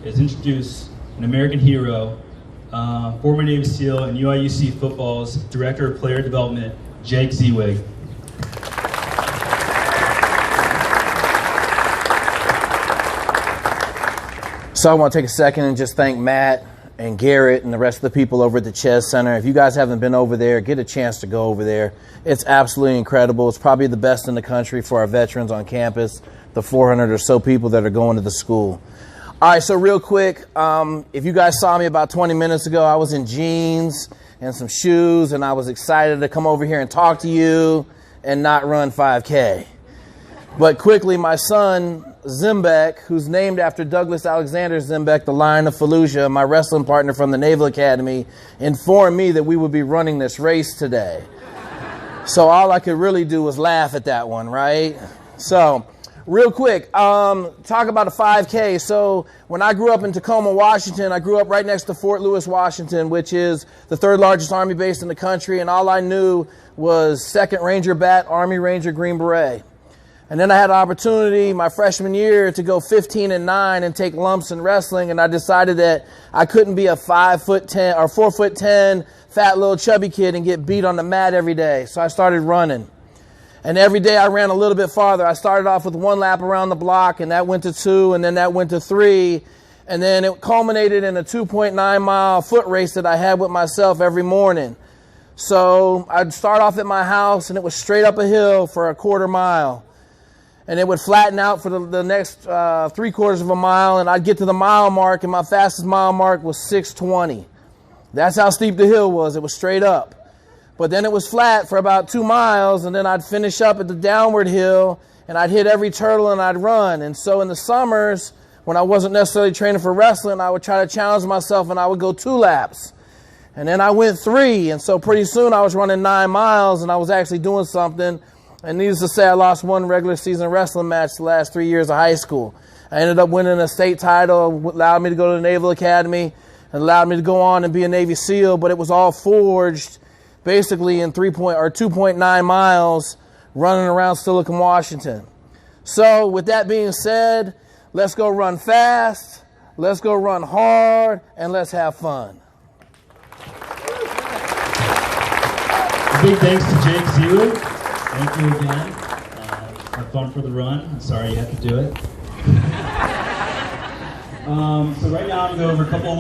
is introduce an American hero, former Navy SEAL and UIUC football's Director of Player Development, Jake Zweig. So I want to take a second and just thank Matt and Garrett and the rest of the people over at the Ches Center. If you guys haven't been over there, get a chance to go over there. It's absolutely incredible. It's probably the best in the country for our veterans on campus, the 400 or so people that are going to the school. All right, so real quick, if you guys saw me about 20 minutes ago, I was in jeans and some shoes, and I was excited to come over here and talk to you and not run 5K. But quickly, my son, Zembeck, who's named after Douglas Alexander Zembeck, the Lion of Fallujah, my wrestling partner from the Naval Academy, informed me that we would be running this race today. So all I could really do was laugh at that one, right? So real quick, talk about a 5K. So when I grew up in Tacoma, Washington, I grew up right next to Fort Lewis, Washington, which is the third largest Army base in the country. And all I knew was 2nd Ranger Bat, Army Ranger, Green Beret. And then I had an opportunity my freshman year to go 15-9 and take lumps in wrestling. And I decided that I couldn't be a 5'10" or 4'10" fat little chubby kid and get beat on the mat every day. So I started running. And every day I ran a little bit farther. I started off with 1 lap around the block, and that went to 2, and then that went to 3. And then it culminated in a 2.9-mile foot race that I had with myself every morning. So I'd start off at my house, and it was straight up a hill for a quarter mile. And it would flatten out for the next 3/4 of a mile, and I'd get to the mile mark, and my fastest mile mark was 6:20. That's how steep the hill was. It was straight up. But then it was flat for about 2 miles, and then I'd finish up at the downward hill, and I'd hit every turtle, and I'd run. And so in the summers, when I wasn't necessarily training for wrestling, I would try to challenge myself, and I would go 2 laps. And then I went 3, and so pretty soon I was running 9 miles, and I was actually doing something. And needless to say, I lost 1 regular season wrestling match the last 3 years of high school. I ended up winning a state title, allowed me to go to the Naval Academy, and allowed me to go on and be a Navy SEAL, but it was all forged basically in 2.9 miles running around Silicon, Washington. So with that being said, let's go run fast, let's go run hard, and let's have fun. A big thanks to Jake Zweig. Thank you again. Have fun for the run. I'm sorry you have to do it. So right now I'm going to go over a couple of